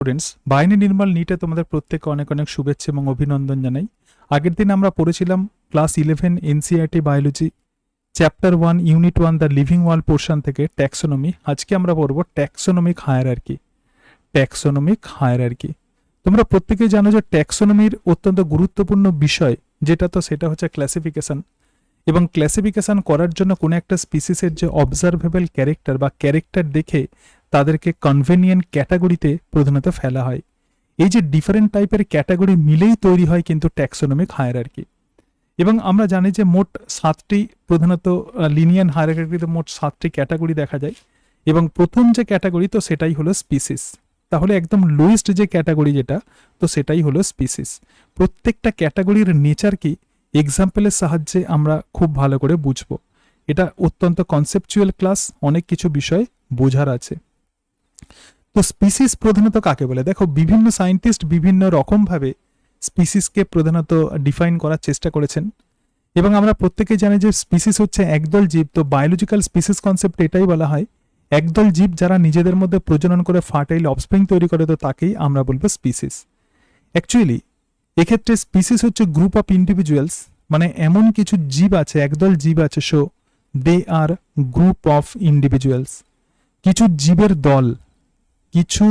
Students, বাহিনী নির্মল নিটে তোমাদের প্রত্যেককে অনেক অনেক শুভেচ্ছা এবং অভিনন্দন জানাই। আগের দিন আমরা পড়েছিলাম class 11 NCERT biology chapter 1 unit 1 the living world portion থেকে ট্যাক্সোনমি। আজকে আমরা পড়ব ট্যাক্সোনমিক হায়ারার্কি। ট্যাক্সোনমিক হায়ারার্কি, তোমরা প্রত্যেকেই জানো যে ট্যাক্সোনমির অত্যন্ত গুরুত্বপূর্ণ বিষয় যেটা সেটা হচ্ছে ক্লাসিফিকেশন। এবং ক্লাসিফিকেশন করার জন্য কোনো একটা স্পিসিসের যে অবজারভেবল ক্যারেক্টার বা ক্যারেক্টার দেখে তাদেরকে কনভেনিয়েন্ট ক্যাটাগরিতে প্রধানত ফেলা হয়। এই যে ডিফারেন্ট টাইপের ক্যাটাগরি মিলেই তৈরি হয় কিন্তু ট্যাক্সোনমিক হায়ারার্কি। এবং আমরা জানি যে মোট 7টি প্রধানত লিনিয়ার হায়ারার্কিতে মোট 7টি ক্যাটাগরি দেখা যায়। এবং প্রথম যে ক্যাটাগরি সেটাই হলো স্পিসিস। তাহলে একদম লোয়েস্ট যে ক্যাটাগরি যেটা সেটাই হলো স্পিসিস। প্রত্যেকটা ক্যাটাগরির নেচার কি এক্সাম্পলের সাহায্যে আমরা খুব ভালো করে বুঝবো। এটা অত্যন্ত কনসেপচুয়াল ক্লাস, অনেক কিছু বিষয় বোঝার আছে। তো স্পিসিস প্রধানত কাকে বলে? দেখো, বিভিন্ন সায়েন্টিস্ট বিভিন্ন রকমভাবে স্পিসিসকে প্রধানত ডিফাইন করার চেষ্টা করেছেন। এবং আমরা প্রত্যেকেই জানি যে স্পিসিস হচ্ছে একদল জীব। তো বায়োলজিক্যাল স্পিসিস কনসেপ্ট এটাই বলা হয়, একদল জীব যারা নিজেদের মধ্যে প্রজনন করে ফার্টাইল অফস্প্রিং তৈরি করে, তো তাকেই আমরা বলবো স্পিসিস। অ্যাকচুয়ালি এক্ষেত্রে স্পিসিস হচ্ছে গ্রুপ অফ ইন্ডিভিজুয়ালস, মানে এমন কিছু জীব আছে, একদল জীব আছে, so they are group of individuals. কিছু জীবের দল, কিছু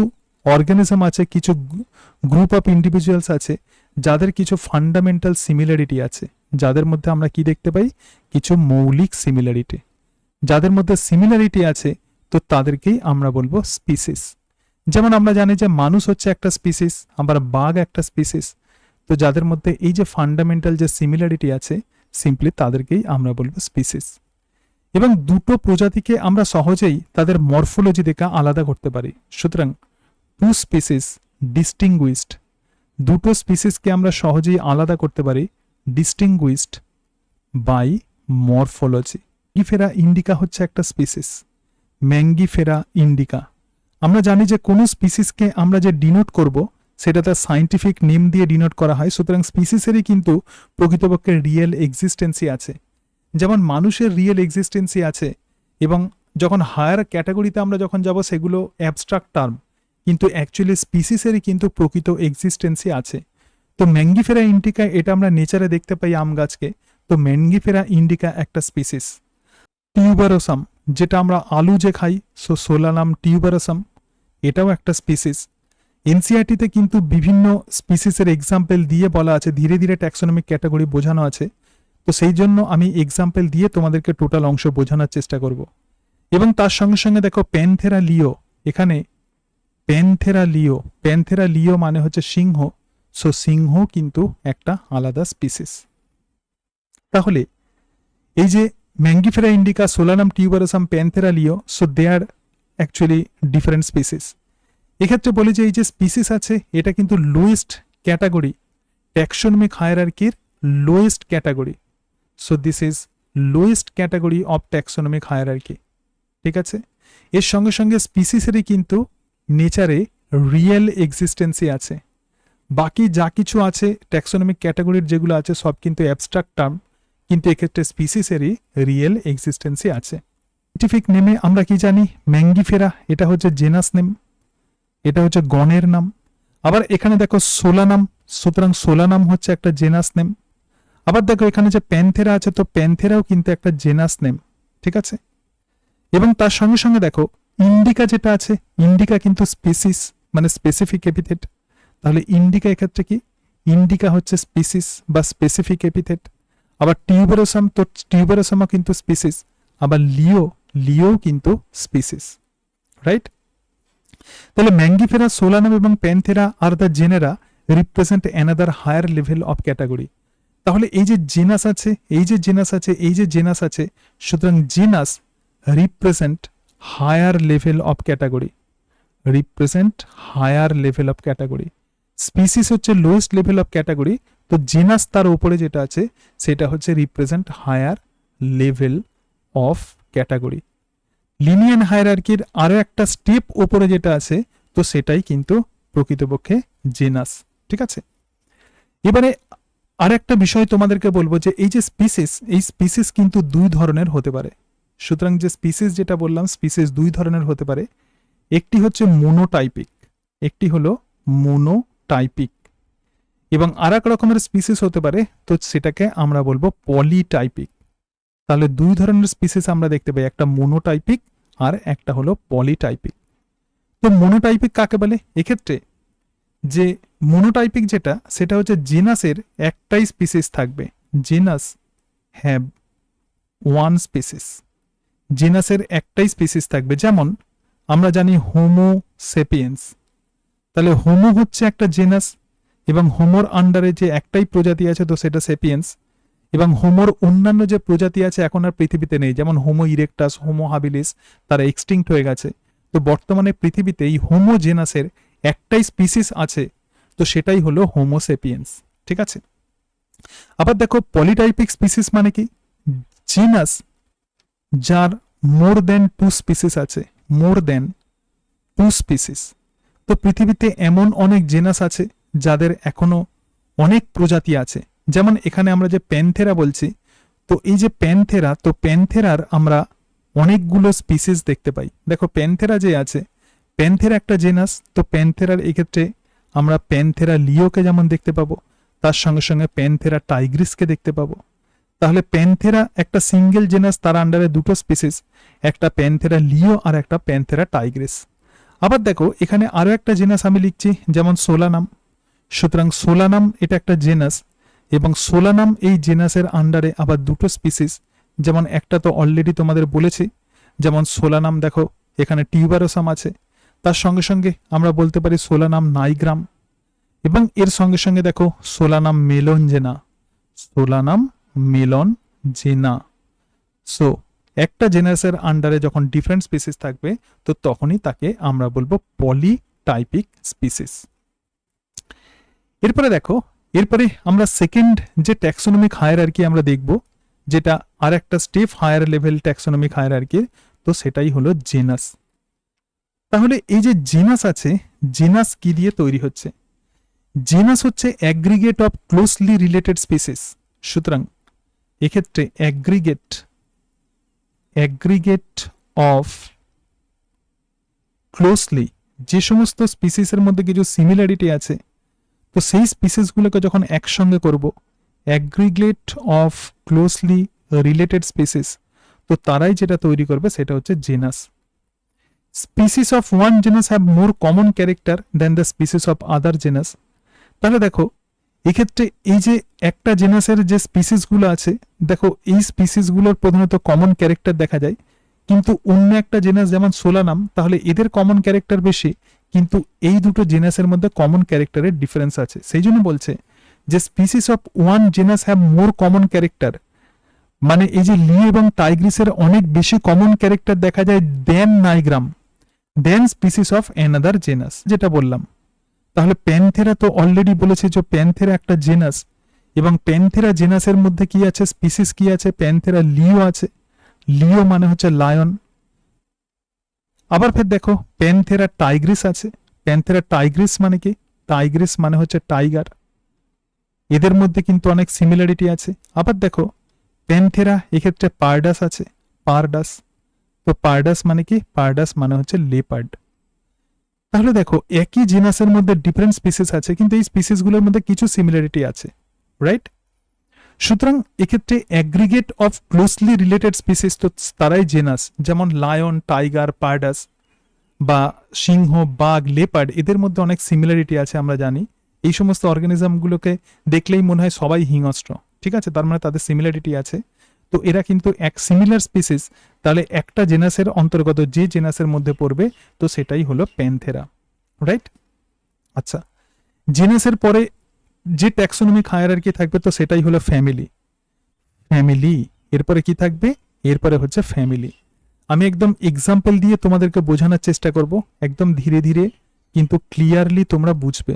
অর্গানিজম আছে, কিছু গ্রুপ অফ ইন্ডিভিজুয়ালস আছে যাদের কিছু ফান্ডামেন্টাল সিমিলারিটি আছে, যাদের মধ্যে আমরা কি দেখতে পাই? কিছু মৌলিক সিমিলারিটি। যাদের মধ্যে সিমিলারিটি আছে তো তাদেরকেই আমরা বলবো স্পিসিস। যেমন আমরা জানি যে মানুষ হচ্ছে একটা স্পিসিস, আবার বাঘ একটা স্পিসিস। তো যাদের মধ্যে এই যে ফান্ডামেন্টাল যে সিমিলারিটি আছে, সিম্পলি তাদেরকেই আমরা বলবো স্পিসিস। এবং দুটো প্রজাতিকে আমরা সহজেই তাদের মরফোলজি দেখে আলাদা করতে পারি। সুতরাং টু স্পিসিস ডিস্টিংগুইশড, দুটো স্পিসিসকে আমরা সহজেই আলাদা করতে পারি distinguished by morphology. Mangifera indica হচ্ছে একটা স্পিসিস, ম্যাঙ্গিফেরা ইন্ডিকা। আমরা জানি যে কোনো স্পিসিসকে আমরা যে ডিনোট করব সেটা তার সায়েন্টিফিক নেম দিয়ে ডিনোট করা হয়। সুতরাং স্পিসিসেরই কিন্তু প্রকৃতপক্ষে রিয়েল এক্সিস্টেন্সি আছে। যেমন মানুষের রিয়েল এক্সিস্টেন্সি আছে, এবং যখন হায়ার ক্যাটাগরিতে আমরা যখন যাব সেগুলো অ্যাবস্ট্রাক্ট টার্ম, কিন্তু অ্যাকচুয়ালি স্পিসিসেরই কিন্তু প্রকৃত এক্সিস্টেন্সি আছে। তো ম্যাঙ্গিফেরা ইন্ডিকা, এটা আমরা নেচারে দেখতে পাই আম গাছকে। তো ম্যাঙ্গিফেরা ইন্ডিকা একটা স্পিসিস। টিউবারোসাম, যেটা আমরা আলু যে খাই, সোলানাম টিউবারোসাম, এটাও একটা স্পিসিস। এনসিইআরটিতে কিন্তু বিভিন্ন স্পিসিসের এক্সাম্পল দিয়ে বলা আছে, ধীরে ধীরে ট্যাক্সোনমিক ক্যাটাগরি বোঝানো আছে। তো সেই জন্য আমি এক্সাম্পল দিয়ে তোমাদেরকে টোটাল অংশ বোঝানোর চেষ্টা করব। এবং তার সঙ্গে সঙ্গে দেখো প্যানথেরা লিও, এখানে প্যানথেরা লিও, প্যানথেরা লিও মানে হচ্ছে সিংহ। সো সিংহ কিন্তু একটা আলাদা স্পিসিস। তাহলে এই যে mangifera indica, solanum tuberosum, panthera leo, so they are actually different species. এক্ষেত্রে বলি যে এই যে স্পিসিস আছে এটা কিন্তু লোয়েস্ট ক্যাটাগরি, ট্যাক্সোনমিক হায়ারার্কির lowest category. So this is lowest category of taxonomic hierarchy. ঠিক আছে, এর সঙ্গে সঙ্গে স্পিসিসেরই কিন্তু নেচারে রিয়েল এক্সিস্টেন্সি আছে। বাকি যা কিছু আছে ট্যাক্সোনমিক ক্যাটাগরির যেগুলো আছে সব কিন্তু অ্যাবস্ট্রাক্ট টার্ম, কিন্তু এক্ষেত্রে স্পিসিসেরই রিয়েল এক্সিস্টেন্সি আছে। সাইন্টিফিক নেমে আমরা কি জানি? ম্যাঙ্গিফেরা, এটা হচ্ছে জেনাস নেম, এটা হচ্ছে গণের নাম। আবার এখানে দেখো সোলানাম, সুতরাং সোলানাম হচ্ছে একটা জেনাস নেম। আবার দেখো এখানে যে প্যানথেরা আছে, তো প্যানথেরাও কিন্তু একটা জেনাস নেম। ঠিক আছে, এবং তার সঙ্গে সঙ্গে দেখো ইন্ডিকা যেটা আছে, ইন্ডিকা কিন্তু স্পিসিস মানে স্পেসিফিক এপিথেট। তাহলে ইন্ডিকা এক্ষেত্রে কি? ইন্ডিকা হচ্ছে স্পিসিস বা স্পেসিফিক এপিথেট। আবার টিউবারোসাম, তো টিউবারোসামও কিন্তু স্পিসিস। আবার লিও, লিও কিন্তু স্পিসিস। রাইট? তাহলে ম্যাঙ্গিফেরা, সোলানাম এবং panthera are the genera represent another higher level of category. তাহলে এই যে জেনাস আছে, এই যে জেনাস আছে, এই যে জেনাস আছে, সুতরাং genus represent higher level of category, represent higher level of category. Species হচ্ছে লোয়েস্ট লেভেল অফ ক্যাটাগরি, তো জেনাস তার উপরে যেটা আছে সেটা হচ্ছে represent higher level of category. Linear হায়ারার্কির আরো একটা স্টেপ উপরে যেটা আছে, তো সেটাই কিন্তু প্রকৃতপক্ষে জেনাস। ঠিক আছে, এবারে আর একটা বিষয় তোমাদেরকে বলবো যে এই যে স্পিসিস, এই স্পিসিস কিন্তু দুই ধরনের হতে পারে। সুতরাং যে স্পিসিস যেটা বললাম, স্পিসিস দুই ধরনের হতে পারে। একটি হচ্ছে মোনোটাইপিক, একটি হলো মোনোটাইপিক, এবং আর এক রকমের স্পিসিস হতে পারে, তো সেটাকে আমরা বলবো পলিটাইপিক। তাহলে দুই ধরনের স্পিসিস আমরা দেখতে পাই, একটা মোনোটাইপিক আর একটা হলো পলিটাইপিক। তো মোনোটাইপিক কাকে বলে? এক্ষেত্রে যে মোনোটাইপিক যেটা, সেটা হচ্ছে জেনাসের একটাই স্পিসিস থাকবে, জেনাস হ্যাভ ওয়ান স্পিসিস, জেনাসের একটাই স্পিসিস থাকবে। যেমন আমরা জানি হোমো সেপিয়েন্স, তাহলে হোমো হচ্ছে একটা জেনাস, এবং হোমোর আন্ডারে যে একটাই প্রজাতি আছে তো সেটা সেপিয়েন্স, এবং হোমোর অন্যান্য যে প্রজাতি আছে এখন আর পৃথিবীতে নেই, যেমন হোমো ইরেকটাস, হোমো হাবিলিস, তারা এক্সটিংক্ট হয়ে গেছে। তো বর্তমানে পৃথিবীতে এই হোমো জেনাসের একটাই স্পিসিস আছে, তো সেটাই হলো হোমো সেপিয়েন্স। ঠিক আছে, আবার দেখো পলিটাইপিক স্পিসিস মানে কি? জিনাস যার মোর দেন টু স্পিসিস আছে, মোর দেন টু স্পিসিস। তো পৃথিবীতে এমন অনেক জেনাস আছে যাদের এখনো অনেক প্রজাতি আছে। যেমন এখানে আমরা যে প্যান্থেরা বলছি, তো এই যে প্যান্থেরা, তো প্যান্থেরার আমরা অনেকগুলো স্পিসিস দেখতে পাই। দেখো প্যান্থেরা যে আছে, প্যান্থেরা একটা জেনাস, তো প্যান্থেরার এক্ষেত্রে আমরা প্যান্থেরা লিওকে যেমন দেখতে পাবো, তার সঙ্গে সঙ্গে প্যান্থেরা টাইগ্রিসকে দেখতে পাবো। তাহলে প্যান্থেরা একটা সিঙ্গেল জেনাস, তার আন্ডারে দুটো স্পিসিস, একটা প্যান্থেরা লিও আর একটা প্যান্থেরা টাইগ্রিস। আবার দেখো এখানে আরো একটা জেনাস আমি লিখছি, যেমন সোলানাম। সুতরাং সোলানাম এটা একটা জেনাস, এবং সোলানাম এই জেনাসের আন্ডারে আবার দুটো স্পিসিস, যেমন একটা তো অলরেডি তোমাদের বলেছি, যেমন সোলানাম দেখো এখানে টিউবারোসাম আছে, তার সঙ্গে সঙ্গে আমরা বলতে পারি সোলানাম নাইগ্রাম, এবং এর সঙ্গে সঙ্গে দেখো সোলানাম মেলনজেনা, সোলানাম মেলনজেনা। সো একটা জেনাসের আন্ডারে যখন ডিফারেন্ট স্পিসিস থাকবে, তো তখনই তাকে আমরা বলবো পলিটাইপিক স্পিসিস। এরপরে দেখো, এরপরে আমরা সেকেন্ড যে ট্যাক্সোনমিক হায়ারার্কি আমরা দেখব, যেটা আর একটা step higher level taxonomic hierarchy, তো সেটাই হলো জেনাস। তাহলে এই যে জেনাস আছে, জেনাস কি দিয়ে তৈরি হচ্ছে? জেনাস হচ্ছে aggregate of closely related species. সুতরাং এক্ষেত্রে অ্যাগ্রিগেট অফ ক্লোজলি, যে সমস্ত স্পিসিসের মধ্যে কিছু সিমিলারিটি আছে, তো সেই স্পিসিসগুলোকে যখন একসঙ্গে করব, aggregate of closely related species, তো তারাই যেটা তৈরি করবে সেটা হচ্ছে genus. Species of one genus have more common character than the species of other genus. তাহলে দেখো এক্ষেত্রে এই যে একটা জেনাসের যে স্পিসিসগুলো আছে, দেখো এই স্পিসিসগুলোর প্রধানত কমন ক্যারেক্টার দেখা যায়, কিন্তু অন্য একটা জেনাস যেমন সোলানাম, তাহলে এদের কমন ক্যারেক্টার বেশি, কিন্তু এই দুটো জেনাসের মধ্যে কমন ক্যারেক্টারের ডিফারেন্স আছে। সেই জন্য বলছে যে species of one genus have more common character, মানে এই যে লি এবং টাইগ্রিসের অনেক বেশি কমন ক্যারেক্টার দেখা যায় দেন নাইগ্রাম, দেন স্পিসিস অফ অ্যানাদার জেনাস, যেটা বললাম। তাহলে প্যান্থেরা তো অলরেডি বলেছে যে প্যান্থেরা একটা জেনাস, এবং প্যান্থেরা জেনাসের মধ্যে কি আছে, স্পিসিস কি আছে? প্যান্থেরা লিও আছে, লিও মানে হচ্ছে লায়ন। আবার ফের দেখো প্যান্থেরা টাইগ্রিস আছে, প্যান্থেরা টাইগ্রিস মানে কি? টাইগ্রিস মানে হচ্ছে টাইগার। এদের মধ্যে কিন্তু অনেক সিমিলারিটি আছে। আবার দেখো প্যান্থেরা এক্ষেত্রে পারডাস আছে, পারডাস, তো পারডাস মানে কি? পারডাস মানে হচ্ছে লেপার্ড। তাহলে দেখো একই জেনাসের মধ্যে ডিফারেন্ট স্পিসিস আছে, কিন্তু এই স্পিসিসগুলোর মধ্যে কিছু সিমিলারিটি আছে, রাইট? সুতরাং এক্ষেত্রে aggregate of closely related species, তো তারাই জেনাস, যেমন লায়ন, টাইগার, পারডাস, বা সিংহ, বাঘ, লেপার্ড, এদের মধ্যে অনেক সিমিলারিটি আছে আমরা জানি। এই সমস্ত অর্গানিজমগুলোকে দেখলেই মনে হয় সবাই হিংস্র, ঠিক আছে, তার মানে তাদের সিমিলারিটি আছে। তো এরা কিন্তু এক সিমিলার স্পিসিস, তাহলে একটা জেনাসের অন্তর্গত যে জেনাসের মধ্যে পড়বে, তো সেটাই হলো প্যান্থেরা, রাইট? আচ্ছা, জেনাসের পরে যে ট্যাক্সোনমিক হায়ারার্কি থাকবে, তো সেটাই হলো ফ্যামিলি। ফ্যামিলি এরপরে কি থাকবে? এরপরে হচ্ছে ফ্যামিলি। আমি একদম এক্সাম্পল দিয়ে তোমাদেরকে বোঝানোর চেষ্টা করব, একদম ধীরে ধীরে কিন্তু ক্লিয়ারলি তোমরা বুঝবে,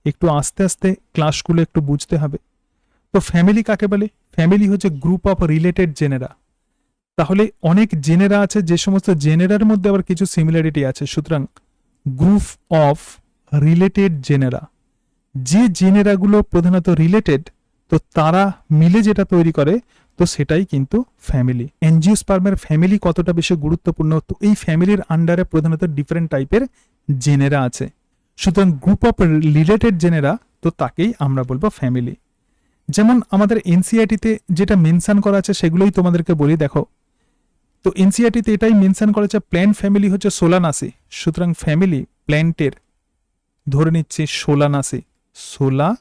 একটু আস্তে আস্তে ক্লাসগুলো একটু বুঝতে হবে। তো ফ্যামিলি কাকে বলে? ফ্যামিলি হচ্ছে গ্রুপ অফ রিলেটেড জেনেরা। তাহলে অনেক জেনেরা আছে, যে সমস্ত জেনেরার মধ্যে আবার কিছু সিমিলারিটি আছে। সুতরাং গ্রুপ অফ রিলেটেড জেনেরা, যে জেনেরাগুলো প্রধানত রিলেটেড, তো তারা মিলে যেটা তৈরি করে, তো সেটাই কিন্তু ফ্যামিলি। এনজিওস্পার্মের ফ্যামিলি কতটা বেশি গুরুত্বপূর্ণ, তো এই ফ্যামিলির আন্ডারে প্রধানত ডিফারেন্ট টাইপের জেনেরা আছে। সুতরাং গ্রুপ অফ রিলেটেড জেনেরা, তো তাকেই আমরা বলবো ফ্যামিলি। যেমন আমাদের এনসিইআরটিতে যেটা মেনশন করা আছে সেগুলোই তোমাদেরকে বলি। দেখো, তো এনসিইআরটিতে এটাই মেনশন করা আছে প্ল্যান্ট ফ্যামিলি হচ্ছে সোলানাসি। সুতরাং ফ্যামিলি প্ল্যান্টের ধরে নিচ্ছি সোলানাসি, সোলানাসি।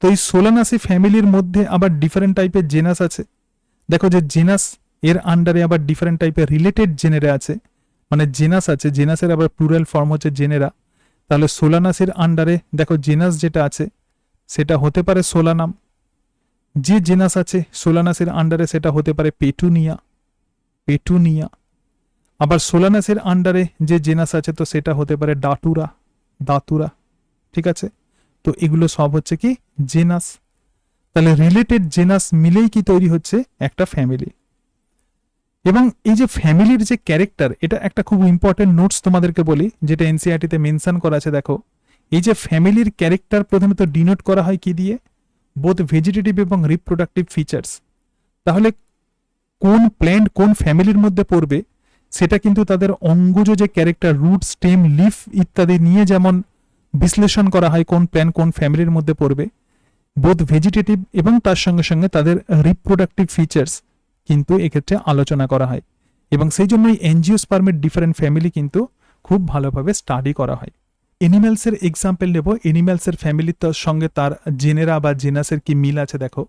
তো এই সোলানাসি ফ্যামিলির মধ্যে আবার ডিফারেন্ট টাইপের জেনাস আছে। দেখো যে জেনাস এর আন্ডারে আবার ডিফারেন্ট টাইপের রিলেটেড জেনেরা আছে, মানে জেনাস আছে, জেনাসের আবার প্লুরাল ফর্ম হচ্ছে জেনেরা। তাহলে সোলানাসের আন্ডারে দেখো জেনাস যেটা আছে সেটা হতে পারে সোলানাম, যে জেনাস আছে সোলানাসের আন্ডারে সেটা হতে পারে পেটুনিয়া, পেটুনিয়া। আবার সোলানাসের আন্ডারে যে জেনাস আছে তো সেটা হতে পারে ডাতুরা, দাতুরা। ঠিক আছে, তো এগুলো সব হচ্ছে কি জেনাস। তাহলে রিলেটেড জেনাস মিলেই কি তৈরি হচ্ছে একটা ফ্যামিলি। এবং এই যে ফ্যামিলির যে ক্যারেক্টার, এটা একটা খুব ইম্পর্টেন্ট নোটস তোমাদেরকে বলি, যেটা এনসিইআরটিতে মেনশন করা আছে। দেখো, এই যে ফ্যামিলির ক্যারেক্টার প্রধানত ডিনোট করা হয় কি দিয়ে, বোথ ভেজিটেটিভ এবং রিপ্রোডাক্টিভ ফিচার্স। তাহলে কোন প্ল্যান্ট কোন ফ্যামিলির মধ্যে পড়বে সেটা কিন্তু তাদের অঙ্গজ যে ক্যারেক্টার, রুট, স্টেম, লিফ ইত্যাদি নিয়ে যেমন বিশ্লেষণ করা হয় কোন প্ল্যান্ট কোন ফ্যামিলির মধ্যে পড়বে, বোথ ভেজিটেটিভ এবং তার সঙ্গে সঙ্গে তাদের রিপ্রোডাক্টিভ ফিচার্স কিন্তু এক্ষেত্রে আলোচনা করা হয়। এবং সেই জন্যই এনজিওস্পার্মের ডিফারেন্ট ফ্যামিলি কিন্তু খুব ভালোভাবে স্টাডি করা হয়। এনিম্যালসের এক্সাম্পল নেব, এনিম্যালসের ফ্যামিলির সঙ্গে তার জেনেরা বা জেনাসের কি মিল আছে। দেখো,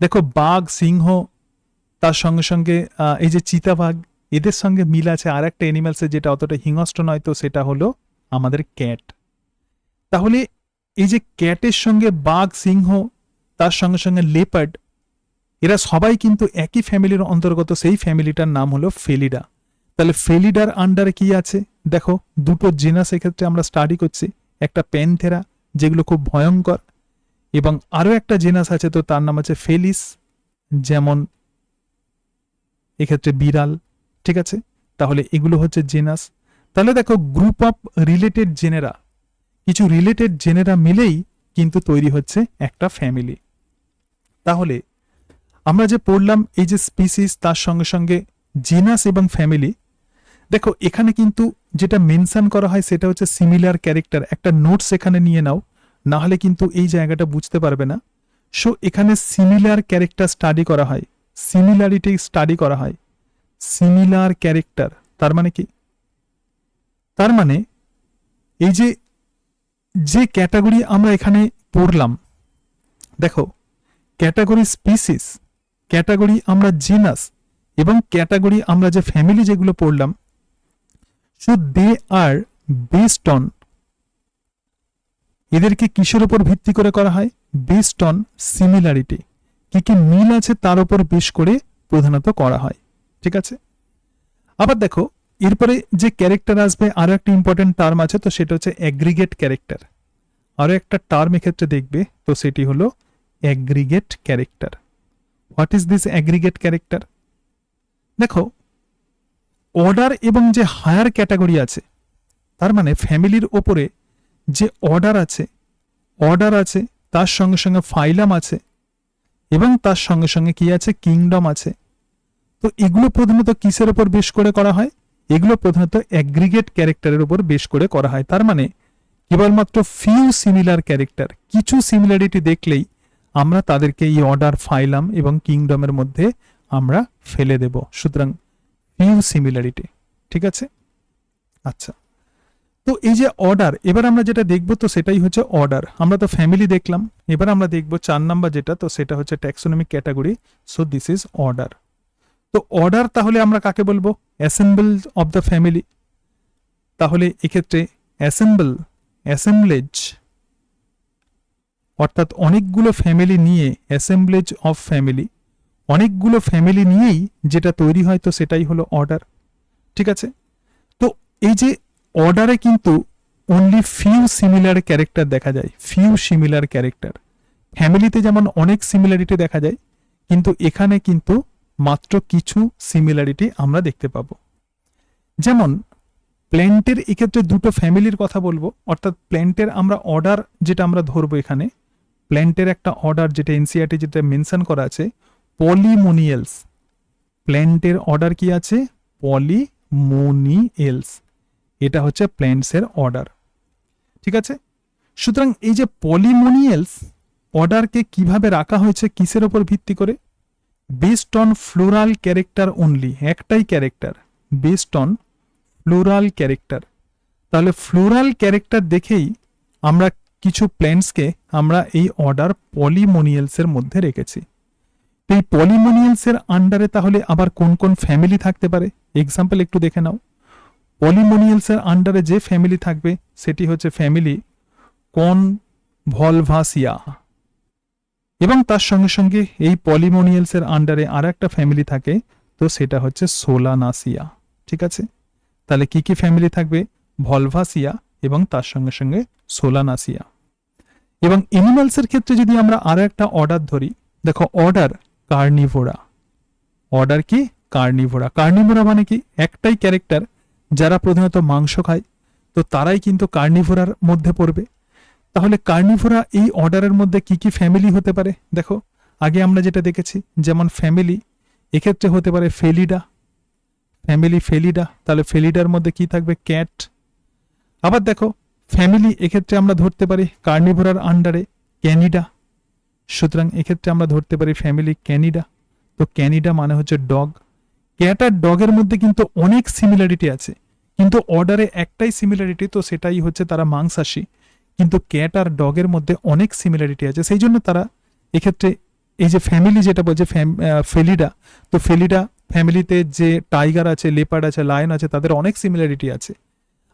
দেখো বাঘ, সিংহ, তার সঙ্গে সঙ্গে এই যে চিতাবাঘ, এদের সঙ্গে মিল আছে। আর একটা এনিম্যালসের যেটা অতটা হিংস্র নয়, তো সেটা হলো আমাদের ক্যাট। তাহলে এই যে ক্যাটের সঙ্গে বাঘ, সিংহ, তার সঙ্গে সঙ্গে লেপার্ড, এরা সবাই কিন্তু একই ফ্যামিলির অন্তর্গত, সেই ফ্যামিলিটার নাম হলো ফেলিডা। তাহলে ফেলিডার আন্ডারে কি আছে দেখো, দুটো জেনাস এক্ষেত্রে আমরা স্টাডি করছি, একটা প্যানথেরা যেগুলো খুব ভয়ঙ্কর, এবং আরও একটা জেনাস আছে, তো তার নাম আছে ফেলিস, যেমন এক্ষেত্রে বিড়াল। ঠিক আছে, তাহলে এগুলো হচ্ছে জেনাস। তাহলে দেখো গ্রুপ অফ রিলেটেড জেনেরা, কিছু রিলেটেড জেনেরা মিলেই কিন্তু তৈরি হচ্ছে একটা ফ্যামিলি। তাহলে আমরা যে পড়লাম এই যে স্পিসিস, তার সঙ্গে সঙ্গে জেনাস এবং ফ্যামিলি, দেখো এখানে কিন্তু যেটা মেনশন করা হয় সেটা হচ্ছে সিমিলার ক্যারেক্টার। একটা নোটস এখানে নিয়ে নাও, না হলে কিন্তু এই জায়গাটা বুঝতে পারবে না। সো এখানে সিমিলার ক্যারেক্টার স্টাডি করা হয়, সিমিলারিটি স্টাডি করা হয়। সিমিলার ক্যারেক্টার তার মানে কি, তার মানে এই যে যে ক্যাটাগরি আমরা এখানে পড়লাম, দেখো ক্যাটাগরি স্পিসিস, ক্যাটাগরি আমরা জিনাস, এবং ক্যাটাগরি আমরা যে ফ্যামিলি যেগুলো পড়লাম, so they are based on, এদেরকে কিসের উপর ভিত্তি করে করা হয়, বেসড অন সিমিলারিটি, কি কি মিল আছে তার উপর বেশ করে প্রধানত করা হয়। ঠিক আছে, আবার দেখো এরপরে যে ক্যারেক্টার আসবে, আরো একটা ইম্পর্টেন্ট টার্ম আছে, তো সেটা হচ্ছে অ্যাগ্রিগেট ক্যারেক্টার। আরো একটা টার্ম এক্ষেত্রে দেখবে, তো সেটি হলো aggregate character. What is this aggregate character? দেখো অর্ডার এবং যে হায়ার ক্যাটাগরি আছে, তার মানে ফ্যামিলির ওপরে যে অর্ডার আছে, অর্ডার আছে, তার সঙ্গে সঙ্গে ফাইলাম আছে, এবং তার সঙ্গে সঙ্গে কি আছে, কিংডম আছে। তো এগুলো প্রধানত কিসের উপর বেশ করে করা হয়, এগুলো প্রধানত অ্যাগ্রিগেট ক্যারেক্টারের উপর বেশ করে করা হয়। তার মানে কেবলমাত্র ফিউ সিমিলার ক্যারেক্টার, কিছু সিমিলারিটি দেখলেই আমরা তাদেরকে এই অর্ডার, ফাইলাম এবং কিংডমের মধ্যে আমরা ফেলে দেব। সুতরাং ফিউ সিমিলারিটি। ঠিক আছে, আচ্ছা, তো এই যে অর্ডার, এবার আমরা যেটা দেখব তো সেটাই হচ্ছে অর্ডার। আমরা তো ফ্যামিলি দেখলাম, এবার আমরা দেখব 4 নাম্বার যেটা, তো সেটা হচ্ছে taxonomic category. So this is order. তো অর্ডার তাহলে আমরা কাকে বলবো, অ্যাসেম্বল অফ দ্য ফ্যামিলি। তাহলে এক্ষেত্রে অ্যাসেম্বলেজ, অর্থাৎ অনেকগুলো ফ্যামিলি নিয়ে, অ্যাসেম্বলেজ অফ ফ্যামিলি, অনেকগুলো ফ্যামিলি নিয়েই যেটা তৈরি হয়, তো সেটাই হলো অর্ডার। ঠিক আছে, তো এই যে অর্ডারে কিন্তু অনলি ফিউ সিমিলার ক্যারেক্টার দেখা যায়, ফিউ সিমিলার ক্যারেক্টার। ফ্যামিলিতে যেমন অনেক সিমিলারিটি দেখা যায়, কিন্তু এখানে কিন্তু মাত্র কিছু সিমিলারিটি আমরা দেখতে পাবো। যেমন প্ল্যান্টের এক্ষেত্রে দুটো ফ্যামিলির কথা বলবো, অর্থাৎ প্ল্যান্টের আমরা অর্ডার যেটা আমরা ধরবো এখানে, প্ল্যান্টের একটা অর্ডার যেটা এনসিইআরটি যেটা মেনশন করা আছে, পলিমোনিয়ালস। প্ল্যান্টের অর্ডার কি আছে, পলিমোনিয়েলস। এটা হচ্ছে প্ল্যান্টসের অর্ডার। ঠিক আছে, সুতরাং এই যে পলিমোনিয়ালস অর্ডারকে কিভাবে রাখা হয়েছে কিসের ওপর ভিত্তি করে? Based on floral character only, একটাই character, based on floral character. তাহলে ফ্লোরাল ক্যারেক্টার দেখেই আমরা কিছু প্ল্যান্টসকে আমরা এই অর্ডার পলিমোনিয়ালসের মধ্যে রেখেছি। এই পলিমোনিয়ালসের আন্ডারে তাহলে আবার কোন কোন ফ্যামিলি থাকতে পারে এক্সাম্পল একটু দেখে নাও। পলিমোনিয়ালসের আন্ডারে যে ফ্যামিলি থাকবে সেটি হচ্ছে ফ্যামিলি কনভলভাসিয়া, এবং তার সঙ্গে সঙ্গে এই পলিমোনিয়ালসের আন্ডারে আর একটা ফ্যামিলি থাকে, তো সেটা হচ্ছে সোলানাসিয়া। ঠিক আছে, তাহলে কি কি ফ্যামিলি থাকবে? ভলভাসিয়া এবং তার সঙ্গে সঙ্গে সোলানাসিয়া। এবং এনিম্যালসের ক্ষেত্রে যদি আমরা আরো একটা অর্ডার ধরি, দেখো অর্ডার কার্নিভোরা। অর্ডার কি? কার্নিভোরা। কার্নিভোরা মানে কি? একটাই ক্যারেক্টার, যারা প্রধানত মাংস খায়, তো তারাই কিন্তু কার্নিভোরার মধ্যে পড়বে। তাহলে কার্নিভোরা এই অর্ডারের মধ্যে কি কি ফ্যামিলি হতে পারে? দেখো আগে আমরা যেটা দেখেছি, যেমন ফ্যামিলি এক্ষেত্রে হতে পারে ফেলিডা, ফ্যামিলি ফেলিডা। তাহলে ফেলিডার মধ্যে কি থাকবে? ক্যাট। আবার দেখো ফ্যামিলি এক্ষেত্রে আমরা ধরতে পারি কার্নিভোরার আন্ডারে ক্যানিডা, সুতরাং এক্ষেত্রে আমরা ধরতে পারি ফ্যামিলি ক্যানিডা। তো ক্যানিডা মানে হচ্ছে ডগ। ক্যাট আর ডগের মধ্যে কিন্তু অনেক সিমিলারিটি আছে, কিন্তু অর্ডারে একটাই সিমিলারিটি, তো সেটাই হচ্ছে তারা মাংসাশী। কিন্তু ক্যাট আর ডগের মধ্যে অনেক সিমিলারিটি আছে, সেই জন্য তারা এক্ষেত্রে এই যে ফ্যামিলি যেটা বলছে ফেলিডা, তো ফেলিডা ফ্যামিলিতে যে টাইগার আছে, লেপার্ড আছে, লায়ন আছে, তাদের অনেক সিমিলারিটি আছে।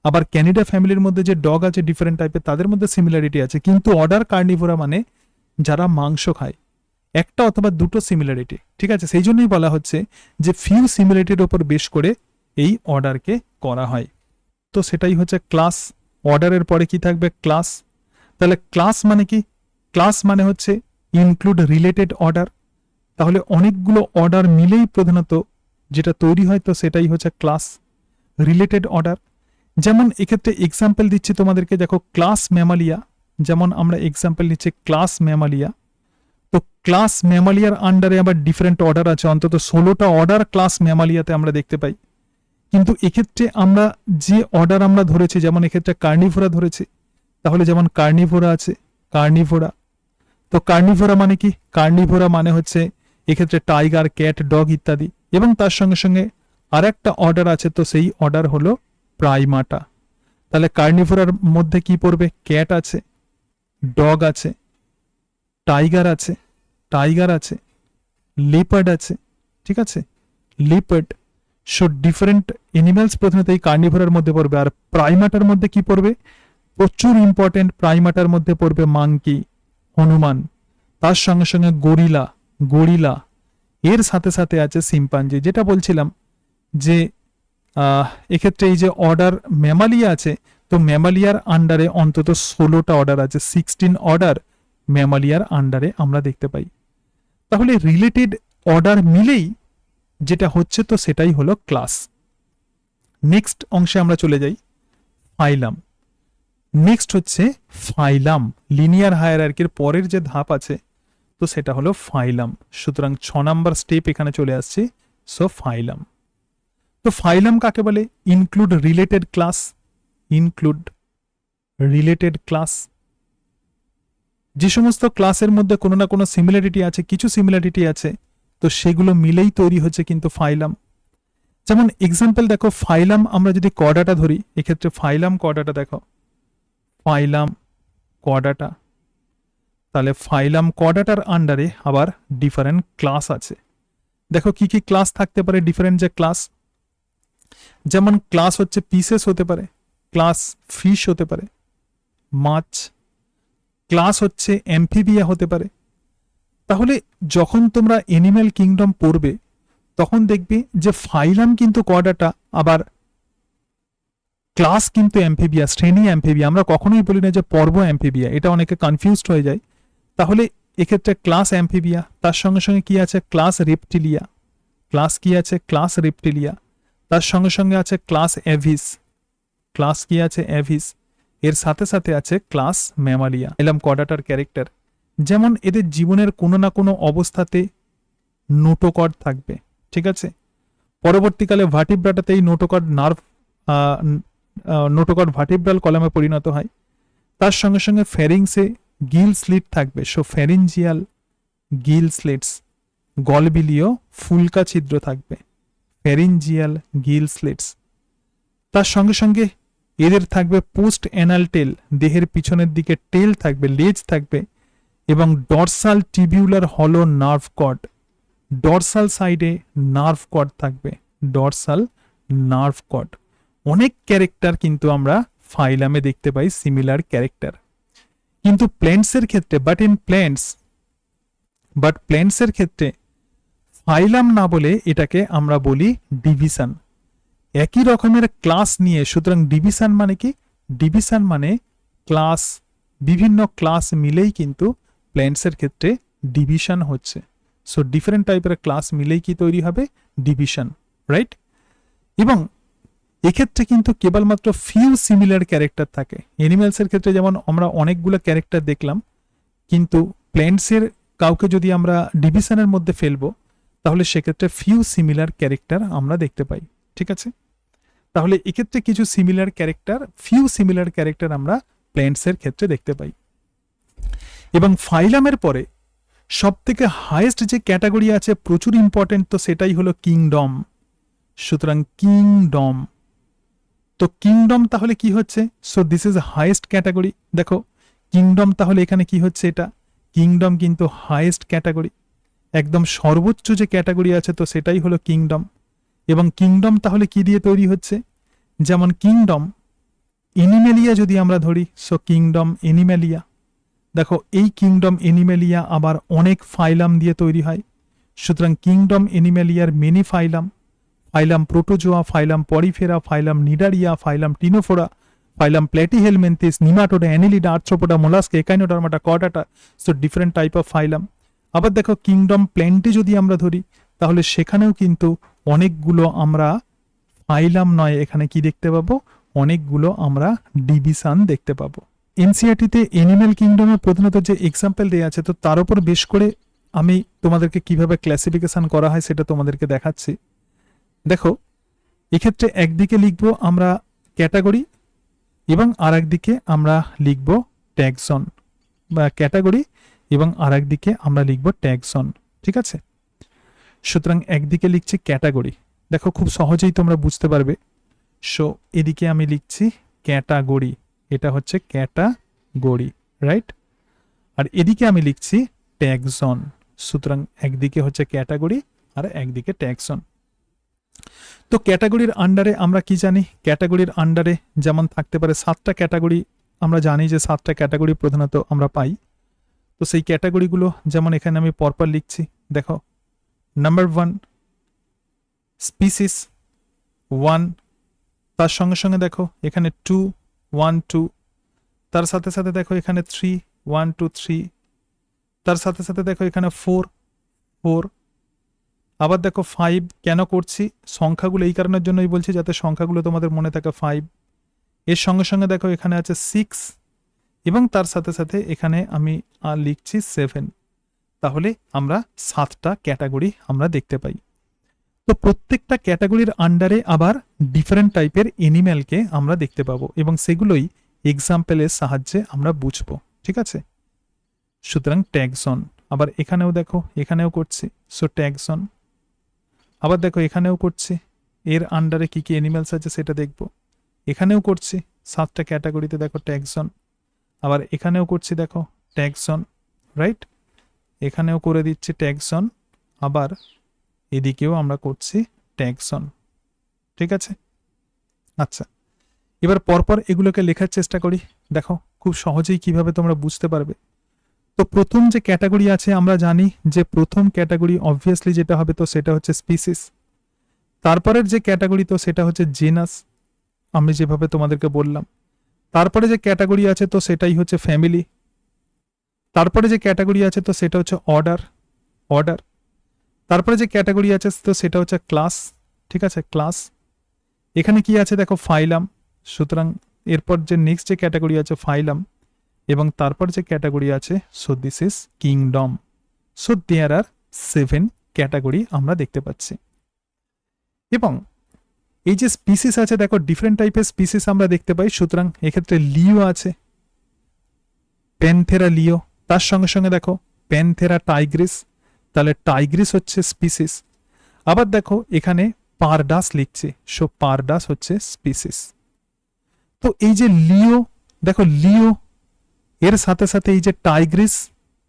আবার ক্যানিডা ফ্যামিলির মধ্যে যে ডগ আছে ডিফারেন্ট টাইপের, তাদের মধ্যে সিমিলারিটি আছে। কিন্তু অর্ডার কার্নিভোরা মানে যারা মাংস খায়, একটা অথবা দুটো সিমিলারিটি। ঠিক আছে, সেই জন্যই বলা হচ্ছে যে ফিউ সিমিলারিটির ওপর বেশ করে এই অর্ডারকে করা হয়। তো সেটাই হচ্ছে ক্লাস। অর্ডারের পরে কি থাকবে? ক্লাস। তাহলে ক্লাস মানে কি? ক্লাস মানে হচ্ছে ইনক্লুড রিলেটেড অর্ডার। তাহলে অনেকগুলো অর্ডার মিলেই প্রধানত যেটা তৈরি হয়, তো সেটাই হচ্ছে ক্লাস, রিলেটেড অর্ডার। যেমন এক্ষেত্রে এক্সাম্পল দিচ্ছি তোমাদেরকে, দেখো ক্লাস ম্যামালিয়া, যেমন আমরা এক্সাম্পল নিচ্ছি ক্লাস ম্যামালিয়া। তো ক্লাস ম্যামালিয়ার আন্ডারে আবার ডিফারেন্ট অর্ডার আছে, অন্তত 16টা অর্ডার ক্লাস ম্যামালিয়াতে আমরা দেখতে পাই। কিন্তু এক্ষেত্রে আমরা যে অর্ডার আমরা ধরেছি, যেমন এক্ষেত্রে কার্নিভোরা ধরেছি, তাহলে যেমন কার্নিভোরা আছে, কার্নিভোরা। তো কার্নিভোরা মানে কি? কার্নিভোরা মানে হচ্ছে এক্ষেত্রে টাইগার, ক্যাট, ডগ ইত্যাদি। এবং তার সঙ্গে সঙ্গে আর একটা অর্ডার আছে, তো সেই অর্ডার হলো প্রাইমাটা। তাহলে কার্নিভোরার মধ্যে কি পড়বে? ক্যাট আছে, ডগ আছে, টাইগার আছে, লেপার্ড আছে। ঠিক আছে, লেপার্ড। সো ডিফারেন্ট এনিম্যালস প্রথমত এই কার্নিভোরার মধ্যে পড়বে। আর প্রাইমাটার মধ্যে কি পড়বে? প্রচুর ইম্পর্টেন্ট, প্রাইমাটার মধ্যে পড়বে মাঙ্কি, হনুমান, তার সঙ্গে সঙ্গে গরিলা, এর সাথে সাথে আছে সিম্পাঞ্জি। যেটা বলছিলাম যে এক্ষেত্রে এই যে অর্ডার ম্যামালিয়া আছে, তো ম্যামালিয়ার আন্ডারে অন্তত 16টা অর্ডার আছে, 16 অর্ডার ম্যামালিয়ার আন্ডারে আমরা দেখতে পাই। তাহলে রিলেটেড অর্ডার মিলেই যেটা হচ্ছে, তো সেটাই হলো ক্লাস। নেক্সট অংশে আমরা চলে যাই, ফাইলাম। নেক্সট হচ্ছে ফাইলাম। লিনিয়ার হায়ারার্কির পরের যে ধাপ আছে, তো সেটা হলো ফাইলাম। সুতরাং 6 নাম্বার স্টেপ এখানে চলে আসছে। সো ফাইলাম। তো ফাইলাম কাকে বলে? Include related class, include related class. যে সমস্ত ক্লাসের মধ্যে কোনো না কোনো সিমিলারিটি আছে, কিছু সিমিলারিটি আছে, তো সেগুলো মিলেই তৈরি হচ্ছে কিন্তু ফাইলাম। যেমন এক্সাম্পল দেখো, ফাইলাম আমরা যদি কর্ডাটা ধরি, এক্ষেত্রে ফাইলাম কর্ডাটা দেখো, ফাইলাম কর্ডাটা। তাহলে ফাইলাম কর্ডাটার আন্ডারে আবার ডিফারেন্ট ক্লাস আছে। দেখো কি কি ক্লাস থাকতে পারে, ডিফারেন্ট যে ক্লাস। যেমন ক্লাস হচ্ছে পিসেস হতে পারে, ক্লাস ফিশ হতে পারে, মাছ। ক্লাস হচ্ছে অ্যাম্ফিবিয়া হতে পারে। তাহলে যখন তোমরা অ্যানিম্যাল কিংডম পড়বে, তখন দেখবে যে ফাইলাম কিন্তু কর্ডাটা, আবার ক্লাস কিন্তু অ্যাম্ফিবিয়া, শ্রেণী অ্যাম্ফিবিয়া। আমরা কখনোই বলি না যে পর্ব অ্যাম্ফিবিয়া, এটা অনেকে কনফিউজড হয়ে যায়। তাহলে এক্ষেত্রে ক্লাস অ্যাম্ফিবিয়া, তার সঙ্গে সঙ্গে কি আছে? Class Reptilia. ক্লাস কি আছে? Class Reptilia. তার সঙ্গে সঙ্গে আছে ক্লাস অ্যাভিস। ক্লাস কি আছে? অ্যাভিস। এর সাথে সাথে আছে ক্লাস ম্যামালিয়া। এলাম কর্ডাটার ক্যারেক্টার, যেমন এদের জীবনের কোনো না কোনো অবস্থাতে নোটোকর্ড থাকবে। ঠিক আছে, পরবর্তীকালে ভার্টিব্রাটাতে এই নোটোকর্ড নার্ভ নোটোকট ভার্টিব্রাল কলামে পরিণত হয়। তার সঙ্গে সঙ্গে ফ্যারিংসে গিল স্লিট থাকবে, সো ফ্যারিঞ্জিয়াল গিল স্লিটস। গলবিলীয় ফুলকা ছিদ্র থাকবে, ফ্যারিঞ্জিয়াল গিল স্লিটস। তার সঙ্গে সঙ্গে এদের থাকবে পোস্ট অ্যানাল টেল, দেহের পিছনের দিকে টেল থাকবে, লেজ থাকবে, এবং ডরসাল টিবিউলার হলো নার্ভ কর্ড, ডরসাল সাইডে নার্ভ কর্ড থাকবে, ডরসাল নার্ভ কর্ড। অনেক ক্যারেক্টার কিন্তু আমরা ফাইলামে দেখতে পাই, সিমিলার ক্যারেক্টার। কিন্তু প্ল্যান্টসের ক্ষেত্রে প্ল্যান্টসের ক্ষেত্রে ফাইলাম না বলে এটাকে আমরা বলি ডিভিশন। একই রকমের ক্লাস নিয়ে, সুতরাং ডিভিশন মানে কি? ডিভিশন মানে ক্লাস, বিভিন্ন ক্লাস মিলেই কিন্তু প্ল্যান্টসের ক্ষেত্রে ডিভিশন হচ্ছে। সো ডিফারেন্ট টাইপের ক্লাস মিলেই কি তৈরি হবে? Division, right? এবং এক্ষেত্রে কিন্তু কেবলমাত্র ফিউ সিমিলার ক্যারেক্টার থাকে। এনিম্যালসের ক্ষেত্রে যেমন আমরা অনেকগুলো ক্যারেক্টার দেখলাম, কিন্তু প্ল্যান্টসের কাউকে যদি আমরা ডিভিশনের মধ্যে ফেলবো তাহলে সেক্ষেত্রে ফিউ সিমিলার ক্যারেক্টার আমরা দেখতে পাই। ঠিক আছে, তাহলে এক্ষেত্রে কিছু similar character, few similar character আমরা প্ল্যান্টসের ক্ষেত্রে দেখতে পাই। এবং ফাইলামের পরে সব থেকে হাইয়েস্ট যে ক্যাটাগরি আছে, প্রচুর ইম্পর্টেন্ট, তো সেটাই হলো কিংডম। সুতরাং কিংডম, তো কিংডম তাহলে কি হচ্ছে? So this is highest category. দেখো কিংডম তাহলে এখানে কি হচ্ছে? এটা কিংডম কিন্তু হাইয়েস্ট ক্যাটাগরি, একদম সর্বোচ্চ যে ক্যাটাগরি আছে, তো সেটাই হলো কিংডম। এবং কিংডম তাহলে কি দিয়ে তৈরি হচ্ছে? যেমন কিংডম এনিম্যালিয়া যদি আমরা ধরি, সো কিংডম এনিম্যালিয়া। দেখো এই কিংডম এনিম্যালিয়া আবার অনেক ফাইলাম দিয়ে তৈরি হয়। সুতরাং কিংডম এনিম্যালিয়ার many phylum, phylum protozoa, phylum porifera, phylum cnidaria, phylum ctenophora, phylum platyhelminthes, nematoda, annelida, arthropoda, mollusca, echinodermata, chordata, so different type of phylum. আবার দেখো কিংডম প্ল্যান্টে যদি আমরা ধরি তাহলে সেখানেও কিন্তু অনেকগুলো আমরা ফাইলাম নয়, এখানে কি দেখতে পাবো? অনেকগুলো আমরা ডিভিশন দেখতে পাবো। এনসিইআরটিতে এনিম্যাল কিংডমে প্রধানত যে এক্সাম্পল দেওয়া আছে, তো তার উপর বেশ করে আমি তোমাদেরকে কিভাবে ক্লাসিফিকেশন করা হয় সেটা তোমাদেরকে দেখাচ্ছি। দেখো এক্ষেত্রে একদিকে লিখবো আমরা ক্যাটাগরি এবং আর একদিকে আমরা লিখবো ট্যাক্সন, বা ক্যাটাগরি এবং আর একদিকে আমরা লিখবো ট্যাক্সন। ঠিক আছে, সুতরাং একদিকে লিখছি ক্যাটাগরি, দেখো খুব সহজেই তোমরা বুঝতে পারবে। সো এদিকে আমি লিখছি ক্যাটাগরি, এটা হচ্ছে ক্যাটাগরি, রাইট? আর এদিকে আমি লিখছি ট্যাক্সন, সুতরাং একদিকে হচ্ছে ক্যাটাগরি আর একদিকে ট্যাক্সন। তো ক্যাটাগরির আন্ডারে আমরা কি জানি? ক্যাটাগরির আন্ডারে যেমন থাকতে পারে 7টা ক্যাটাগরি, আমরা জানি যে 7টা ক্যাটাগরি প্রধানত আমরা পাই। তো সেই ক্যাটাগরিগুলো যেমন এখানে আমি পরপর লিখছি। দেখো নাম্বার 1 স্পিসিস 1, তার সঙ্গে সঙ্গে দেখো এখানে 2 1 2, তার সাথে সাথে দেখো এখানে 3 1 2 3, তার সাথে সাথে দেখো এখানে 4 4, আবার দেখো 5। কেন করছি সংখ্যাগুলো? এই কারণের জন্যই বলছি যাতে সংখ্যাগুলো তোমাদের মনে থাকে 5। এর সঙ্গে সঙ্গে দেখো এখানে আছে 6 এবং তার সাথে সাথে এখানে আমি লিখছি 7। তাহলে আমরা 7টা ক্যাটাগরি আমরা দেখতে পাই। তো প্রত্যেকটা ক্যাটাগরির আন্ডারে আবার ডিফারেন্ট টাইপের এনিম্যালকে আমরা দেখতে পাবো এবং সেগুলোই এক্সাম্পলের সাহায্যে আমরা বুঝবো। ঠিক আছে, সুতরাং ট্যাক্সন। আবার এখানেও দেখো, এখানেও করছি, সো ট্যাক্সন। আবার দেখো এখানেও করছি, এর আন্ডারে কি কি এনিম্যালস আছে সেটা দেখব। এখানেও করছি 7টা ক্যাটাগরিতে, দেখো ট্যাক্সন। আবার এখানেও করছি, দেখো ট্যাক্সন, রাইট? এখানেও করে দিচ্ছি ট্যাক্সন, আবার এদিকেও আমরা করছি ট্যাক্সন। ঠিক আছে, আচ্ছা এবার পরপর এগুলোকে লেখার চেষ্টা করি। দেখো খুব সহজেই কিভাবে তোমরা বুঝতে পারবে। তো প্রথম যে ক্যাটাগরি আছে আমরা জানি যে প্রথম ক্যাটাগরি অবভিয়াসলি যেটা হবে তো সেটা হচ্ছে স্পিসিস। তারপরের যে ক্যাটাগরি তো সেটা হচ্ছে জেনাস, আমি যেভাবে তোমাদেরকে বললাম। তারপরে যে ক্যাটাগরি আছে তো সেটাই হচ্ছে ফ্যামিলি। তারপরে যে ক্যাটাগরি আছে তো সেটা হচ্ছে অর্ডার। তারপরে যে ক্যাটাগরি আছে তো সেটা হচ্ছে ক্লাস। ঠিক আছে, ক্লাস। এখানে কি আছে দেখো ফাইলাম, সুতরাং এরপর যে নেক্সট যে ক্যাটাগরি আছে ফাইলাম এবং তারপর যে ক্যাটাগরি আছে so this is kingdom. So there are 7 category আমরা দেখতে পাচ্ছি। এবং এই যে স্পিসিস আছে দেখো ডিফারেন্ট টাইপের স্পিসিস আমরা দেখতে পাই, সুতরাং এক্ষেত্রে লিও আছে, প্যানথেরা লিও, তার সঙ্গে সঙ্গে দেখো প্যানথেরা টাইগ্রিস, তাহলে টাইগ্রিস হচ্ছে স্পিসিস। আবার দেখো এখানে পারডাস লিখছে, সো পারডাস হচ্ছে স্পিসিস। তো এই যে লিও, দেখো লিও এর সাথে সাথে এই যে টাইগ্রিস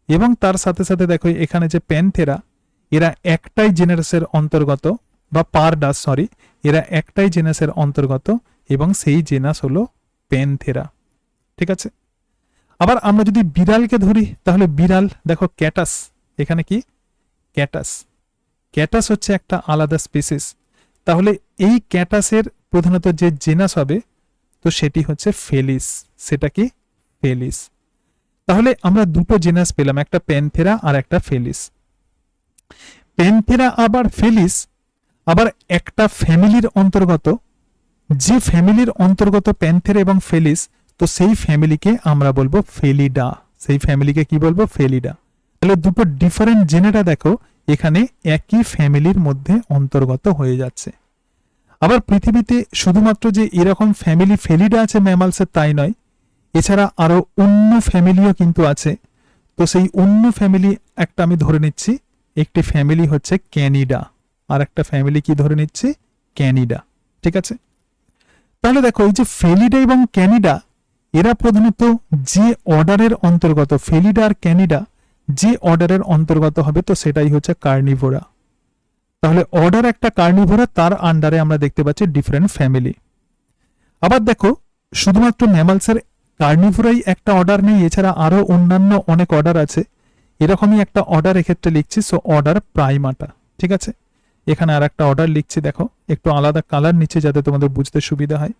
এবং তার সাথে সাথে দেখো এখানে যে প্যানথেরা, এরা একটাই জেনারেসের অন্তর্গত, বা পারডাস সরি, এরা একটাই জেনাসের অন্তর্গত এবং সেই জেনাস হলো প্যানথেরা। ঠিক আছে, আবার আমরা যদি বিড়ালকে ধরি তাহলে বিড়াল দেখো ক্যাটাস, এখানে কি ক্যাটাস, ক্যাটাস হচ্ছে একটা আলাদা স্পিসিস। তাহলে এই ক্যাটাসের প্রধানত যে জেনাস হবে তো সেটি হচ্ছে ফেলিস, সেটা কি ফেলিস। তাহলে আমরা দুটো জেনাস পেলাম, একটা প্যানথেরা আর একটা ফেলিস। প্যানথেরা আবার ফেলিস আবার একটা ফ্যামিলির অন্তর্গত, যে ফ্যামিলির অন্তর্গত প্যানথেরা এবং ফেলিস, তো সেই ফ্যামিলিকে আমরা বলবো ফেলিডা, সেই ফ্যামিলিকে কি বলবো ফেলিডা। তাহলে দুটো ডিফারেন্ট জেনেটা দেখো এখানে একই ফ্যামিলির মধ্যে অন্তর্গত হয়ে যাচ্ছে। আবার পৃথিবীতে শুধুমাত্র যে এরকম ফ্যামিলি ফেলিডা আছে ম্যামালসের তাই নয়, এছাড়া আরো অন্য ফ্যামিলিও কিন্তু আছে। তো সেই অন্য ফ্যামিলি একটা আমি ধরে নিচ্ছি, একটি ফ্যামিলি হচ্ছে ক্যানিডা, আর একটা ফ্যামিলি কি ধরে নিচ্ছি ক্যানিডা। ঠিক আছে, তাহলে দেখো এই যে ফেলিডা এবং ক্যানিডা এরা প্রধানত যে অর্ডারের অন্তর্গত, ফেলিডা আর ক্যানিডা যে অর্ডারের অন্তর্গত হবে তো সেটাই হচ্ছে কার্নিভোরা। তাহলে অর্ডার একটা কার্নিভোরা, তার আন্ডারে আমরা দেখতে পাচ্ছি ডিফারেন্ট ফ্যামিলি। আবার দেখো শুধুমাত্র ম্যামালসের কার্নিভোরাই একটা অর্ডার নেই, এছাড়া আরো অন্যান্য অনেক অর্ডার আছে। এরকমই একটা অর্ডার এক্ষেত্রে লিখছি, সো অর্ডার প্রাইমাটা। ঠিক আছে, এখানে আর একটা অর্ডার লিখছি, দেখো একটু আলাদা কালার নিচ্ছে যাতে তোমাদের বুঝতে সুবিধা হয়।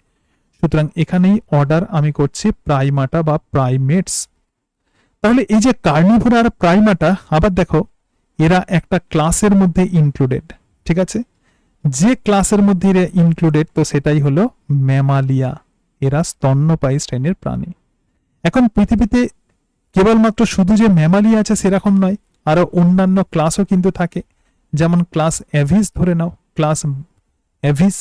সুতরাং এখানেই অর্ডার আমি করছি প্রাইমাটা বা প্রাইমেটস। তাহলে এই যে কার্নিভোরা আর প্রাইমাটা আবার দেখো এরা একটা ক্লাসের মধ্যে ইনক্লুডেড। ঠিক আছে, যে ক্লাসের মধ্যে এরা ইনক্লুডেড তো সেটাই হলো ম্যামালিয়া, এরা স্তন্যপায়ী শ্রেণীর প্রাণী। এখন পৃথিবীতে কেবলমাত্র শুধু যে ম্যামালিয়া আছে সেরকম নয়, আরো অন্যান্য ক্লাসও কিন্তু থাকে, যেমন ক্লাস অ্যাভিস ধরে নাও, ক্লাস অ্যাভিস।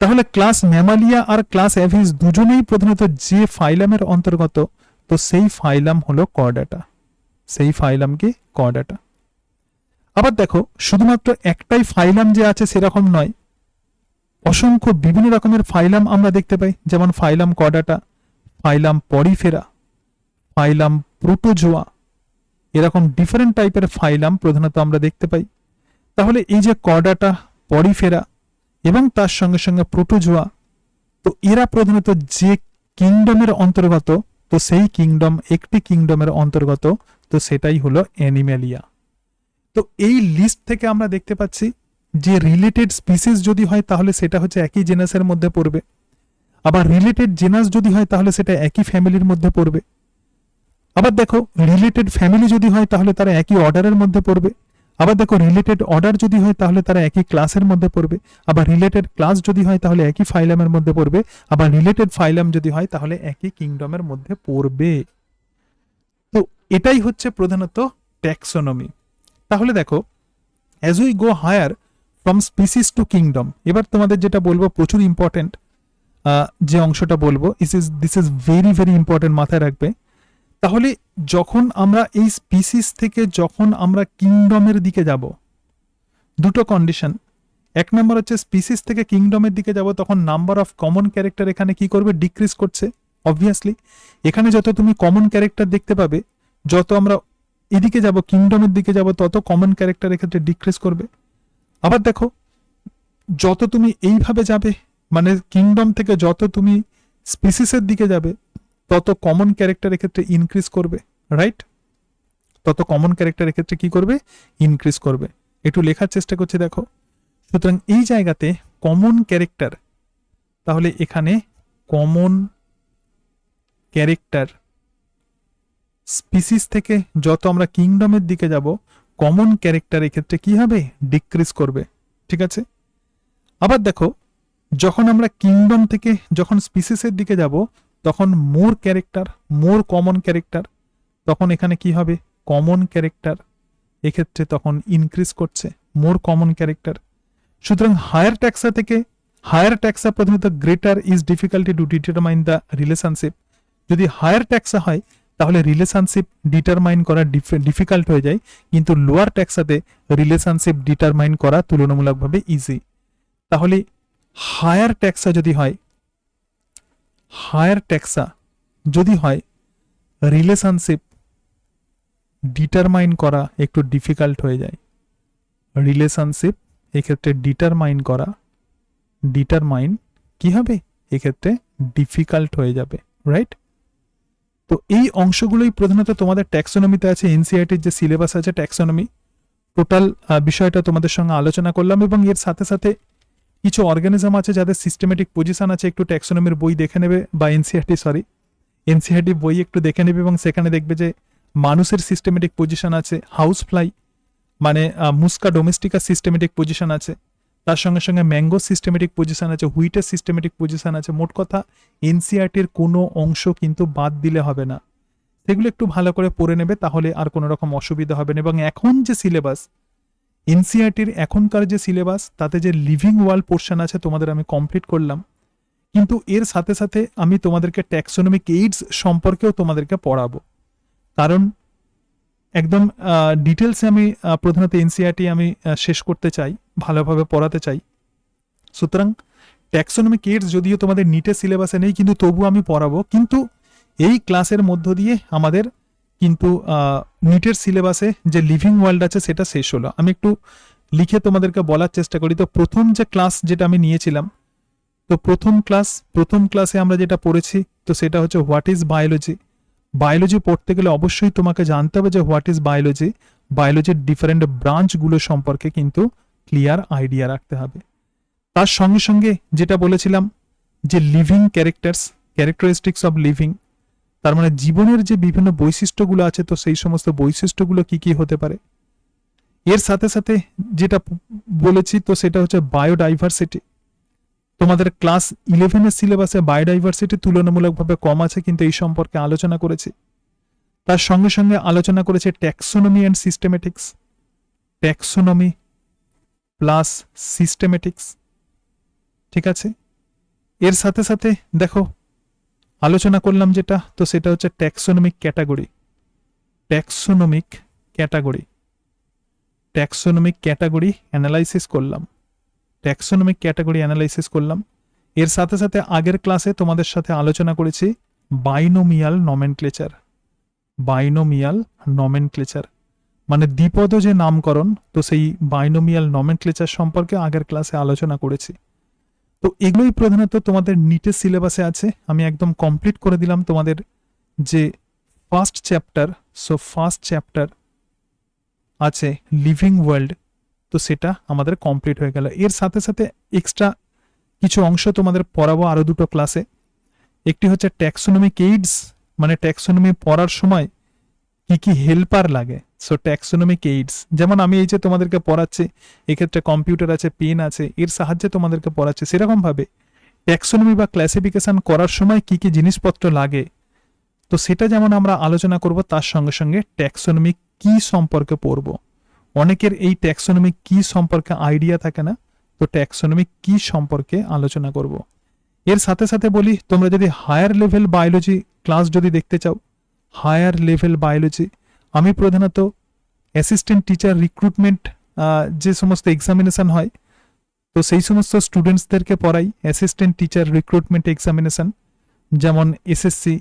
তাহলে ক্লাস ম্যামালিয়া আর ক্লাস অ্যাভিস দুজনেই প্রধানত যে ফাইলামের অন্তর্গত, তো সেই ফাইলাম হলো কর্ডাটা, সেই ফাইলাম কি কর্ডাটা। আবার দেখো শুধুমাত্র একটাই ফাইলাম যে আছে সেরকম নয়, অসংখ্য বিভিন্ন রকমের ফাইলাম আমরা দেখতে পাই, যেমন ফাইলাম কর্ডাটা, ফাইলাম পরিফেরা, ফাইলাম প্রোটোজোয়া, এরকম ডিফারেন্ট টাইপের ফাইলাম প্রধানত আমরা দেখতে পাই। তাহলে এই যে কর্ডাটা, পরিফেরা এবং তার সঙ্গে সঙ্গে প্রোটোজোয়া, তো এরা প্রধানত যে কিংডমের অন্তর্গত, তো সেই কিংডম একটি কিংডমের অন্তর্গত, তো সেটাই হলো অ্যানিম্যালিয়া। তো এই লিস্ট থেকে আমরা দেখতে পাচ্ছি যে রিলেটেড স্পিসিস যদি হয় তাহলে সেটা হচ্ছে একই জেনাসের মধ্যে পড়বে, আবার রিলেটেড জেনাস যদি হয় তাহলে সেটা একই ফ্যামিলির মধ্যে পড়বে। আবার দেখো রিলেটেড ফ্যামিলি যদি হয় তাহলে তারা একই অর্ডারের মধ্যে পড়বে। আবার দেখো রিলেটেড অর্ডার যদি হয় তাহলে তারা একই ক্লাসের মধ্যে পড়বে। আবার রিলেটেড ক্লাস যদি হয় তাহলে একই ফাইলামের মধ্যে পড়বে। আবার রিলেটেড ফাইলাম যদি হয় তাহলে একই কিংডমের মধ্যে পড়বে। তো এটাই হচ্ছে প্রধানত ট্যাক্সোনমি। তাহলে দেখো as we go higher from species to kingdom, এবার তোমাদের যেটা বলবো প্রচুর ইম্পর্টেন্ট, যে অংশটা বলবো this is very very important, মাথায় রাখবে। তাহলে যখন আমরা এই স্পিসিস থেকে যখন আমরা কিংডমের দিকে যাব, দুটো কন্ডিশন। এক নম্বর হচ্ছে স্পিসিস থেকে কিংডমের দিকে যাব তখন নাম্বার অফ কমন ক্যারেক্টার এখানে কি করবে, ডিক্রিজ করছে। অবভিয়াসলি এখানে যত তুমি কমন ক্যারেক্টার দেখতে পাবে, যত আমরা এদিকে যাব কিংডমের দিকে যাব তত কমন ক্যারেক্টার এক্ষেত্রে ডিক্রিজ করবে। আবার দেখো যত তুমি এইভাবে যাবে, মানে কিংডম থেকে যত তুমি স্পিসিসের দিকে যাবে তত কমন ক্যারেক্টার এক্ষেত্রে ইনক্রিজ করবে, রাইট? তত কমন ক্যারেক্টার এক্ষেত্রে কি করবে, ইনক্রিজ করবে। একটু লেখার চেষ্টা করছি দেখো। সুতরাং এই জায়গাতে কমন ক্যারেক্টার, তাহলে এখানে কমন ক্যারেক্টার স্পিসিস থেকে যত আমরা কিংডমের দিকে যাব কমন ক্যারেক্টার এক্ষেত্রে কি হবে, ডিক্রিজ করবে। ঠিক আছে, আবার দেখো যখন আমরা কিংডম থেকে যখন স্পিসিসের দিকে যাব তখন মোর ক্যারেক্টার, মোর কমন ক্যারেক্টার, তখন এখানে কি হবে, কমন ক্যারেক্টার এক্ষেত্রে তখন ইনক্রিজ করছে, মোর কমন ক্যারেক্টার। সুতরাং হায়ার ট্যাক্সা থেকে হায়ার ট্যাক্সা প্রথমত greater is difficulty to determine the relationship. যদি হায়ার ট্যাক্সা হয় তাহলে রিলেশনশিপ ডিটারমাইন করা ডিফিকাল্ট হয়ে যায়, কিন্তু লোয়ার ট্যাক্সাতে রিলেশনশিপ ডিটারমাইন করা তুলনামূলকভাবে ইজি। তাহলে হায়ার ট্যাক্সা যদি হয় রিলেশনশিপ ডিটারমাইন করা একটু ডিফিকাল্ট হয়ে যায়। রিলেশনশিপ এক্ষেত্রে ডিটারমাইন কি হবে, এক্ষেত্রে ডিফিকাল্ট হয়ে যাবে, রাইট? তো এই অংশগুলোই প্রধানত তোমাদের ট্যাক্সোনমিতে আছে। এনসিইআরটির যে সিলেবাস আছে ট্যাক্সোনমি, টোটাল বিষয়টা তোমাদের সঙ্গে আলোচনা করলাম, এবং এর সাথে সাথে কিছু অর্গানিজম আছে যাদের সিস্টেমেটিক পজিশন আছে, একটু ট্যাক্সোনমির বই দেখে নেবে, বা এনসিইআরটি বই একটু দেখে নেবে, এবং সেখানে দেখবে যে মানুষের সিস্টেমেটিক পজিশন আছে, হাউস ফ্লাই মানে মুস্কা ডোমেস্টিকা সিস্টেমেটিক পজিশন আছে, তার সঙ্গে সঙ্গে ম্যাঙ্গো সিস্টেমেটিক পজিশন আছে, হুইটের সিস্টেমেটিক পজিশন আছে। মোট কথা এনসিইআরটির কোনো অংশ কিন্তু বাদ দিলে হবে না, সেগুলো একটু ভালো করে পড়ে নেবে, তাহলে আর কোনো রকম অসুবিধা হবে না। এবং এখন যে সিলেবাস, এনসিইআরটির এখনকার যে সিলেবাস, তাতে যে লিভিং ওয়ার্ল্ড পোর্শন আছে তোমাদের আমি কমপ্লিট করলাম, কিন্তু এর সাথে সাথে আমি তোমাদেরকে ট্যাক্সোনমিক এইডস সম্পর্কেও তোমাদেরকে পড়াবো, কারণ একদম ডিটেলসে আমি প্রধানত এনসিইআরটি আমি শেষ করতে চাই, ভালোভাবে পড়াতে চাই। সুতরাং ট্যাক্সোনমিক এইডস যদিও তোমাদের নিটের সিলেবাসে নেই, কিন্তু তবু আমি পড়াবো, কিন্তু এই ক্লাসের মধ্য দিয়ে আমাদের কিন্তু নিটের সিলেবাসে যে লিভিং ওয়ার্ল্ড আছে সেটা শেষ হলো। আমি একটু লিখে তোমাদেরকে বলার চেষ্টা করি। তো প্রথম যে ক্লাস যেটা আমি নিয়েছিলাম, তো প্রথম ক্লাসে আমরা যেটা পড়েছি, তো সেটা হচ্ছে হোয়াট ইজ বায়োলজি। বায়োলজি পড়তে গেলে অবশ্যই তোমাকে জানতে হবে যে হোয়াট ইজ বায়োলজি, বায়োলজির ডিফারেন্ট ব্রাঞ্চগুলো সম্পর্কে কিন্তু ক্লিয়ার আইডিয়া রাখতে হবে। তার সঙ্গে সঙ্গে যেটা বলেছিলাম যে লিভিং ক্যারেক্টারিস্টিক্স অফ লিভিং, তার মানে জীবনের যে বিভিন্ন বৈশিষ্ট্যগুলো আছে, তো সেই সমস্ত বৈশিষ্ট্যগুলো কি কি হতে পারে। এর সাথে সাথে যেটা বলেছি, তো সেটা হচ্ছে বায়োডাইভার্সিটি। তোমাদের ক্লাস 11-এর সিলেবাসে বায়োডাইভার্সিটি তুলনামূলকভাবে কম আছে, কিন্তু এই সম্পর্কে আলোচনা করেছি। তার সঙ্গে সঙ্গে আলোচনা করেছে taxonomy and systematics, taxonomy plus systematics, ঠিক আছে। এর সাথে সাথে দেখো আলোচনা করলাম যেটা, তো সেটা হচ্ছে ট্যাক্সোনমিক ক্যাটাগরি অ্যানালাইসিস করলাম। এর সাথে সাথে আগের ক্লাসে তোমাদের সাথে আলোচনা করেছি বাইনোমিয়াল নমেনক্লেচার, মানে দ্বিপদ যে নামকরণ, তো সেই বাইনোমিয়াল নমেনক্লেচার সম্পর্কে আগের ক্লাসে আলোচনা করেছি। তো এগুলোই প্রধানত তোমাদের নিটের সিলেবাসে আছে। আমি একদম কমপ্লিট করে দিলাম তোমাদের যে ফার্স্ট চ্যাপ্টার আছে লিভিং ওয়ার্ল্ড, তো সেটা আমাদের কমপ্লিট হয়ে গেল। এর সাথে সাথে এক্সট্রা কিছু অংশ তোমাদের পড়াবো আরো দুটো ক্লাসে। একটি হচ্ছে ট্যাক্সোনমিক এইডস, মানে ট্যাক্সোনমি পড়ার সময় কি কি হেল্পার লাগে। সো ট্যাক্সোনমিক এইডস, যেমন আমি এই যে তোমাদেরকে পড়াচ্ছি, এক্ষেত্রে কম্পিউটার আছে, পেন আছে, এর সাহায্যে তোমাদেরকে পড়াচ্ছি, সেরকম ভাবে ট্যাক্সোনমি বা ক্লাসিফিকেশন করার সময় কি কি জিনিসপত্র লাগে, তো সেটা যেমন আমরা আলোচনা করব, তার সঙ্গে সঙ্গে ট্যাক্সোনমিক কি সম্পর্কে পড়ব। অনেকের এই ট্যাক্সোনমিক কি সম্পর্কে আইডিয়া থাকে না, তো ট্যাক্সোনমিক কি সম্পর্কে আলোচনা করব। এর সাথে সাথে বলি, তোমরা যদি হায়ার লেভেল বায়োলজি ক্লাস যদি দেখতে চাও, হায়ার লেভেল বায়োলজি, আমি প্রধানত অ্যাসিস্ট্যান্ট টিচার রিক্রুটমেন্ট যে সমস্ত এক্সামিনেশন হয়, তো সেই সমস্ত স্টুডেন্টসদেরকে পড়াই অ্যাসিস্ট্যান্ট টিচার রিক্রুটমেন্ট এক্সামিনেশন, যেমন এসএসসি,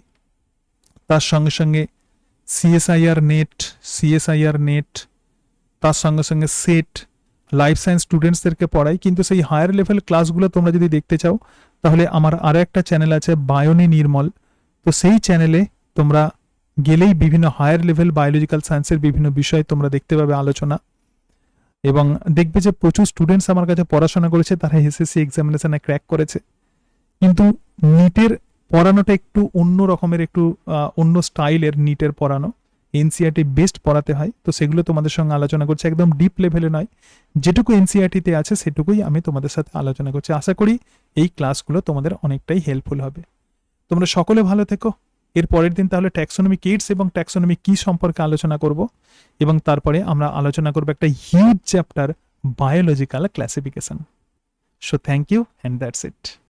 তার সঙ্গে সঙ্গে সিএসআইআর নেট, তার সঙ্গে সঙ্গে সেট, লাইফ সায়েন্স স্টুডেন্টসদেরকে পড়াই। কিন্তু সেই হায়ার লেভেল ক্লাসগুলো তোমরা যদি দেখতে চাও, তাহলে আমার আরও একটা চ্যানেল আছে বায়োনি নির্মল, তো সেই চ্যানেলে তোমরা গেলেই বিভিন্ন হায়ার লেভেল বায়োলজিক্যাল সায়েন্সের বিভিন্ন বিষয় তোমরা দেখতে পাবে আলোচনা, এবং দেখবে যে প্রচুর স্টুডেন্টস আমার কাছে পড়াশোনা করেছে, তারা এসএসসি এক্সামিনেশনে ক্র্যাক করেছে। কিন্তু নিটের পড়ানোটা একটু অন্য রকমের, একটু অন্য স্টাইলের নিটের পড়ানো, এনসিইআরটি বেস্ট পড়াতে হয়। তো সেগুলো তোমাদের সঙ্গে আলোচনা করছি, একদম ডিপ লেভেলে নয়, যেটুকু এনসিইআরটিতে আছে সেটুকুই আমি তোমাদের সাথে আলোচনা করছি। আশা করি এই ক্লাসগুলো তোমাদের অনেকটাই হেল্পফুল হবে। তোমরা সকলে ভালো থেকো। এর পরের দিন তাহলে ট্যাক্সোনমি কিডস এবং ট্যাক্সোনমি কি সম্পর্কে আলোচনা করব, এবং তারপরে আমরা আলোচনা করব একটা huge chapter biological classification. So thank you and that's it.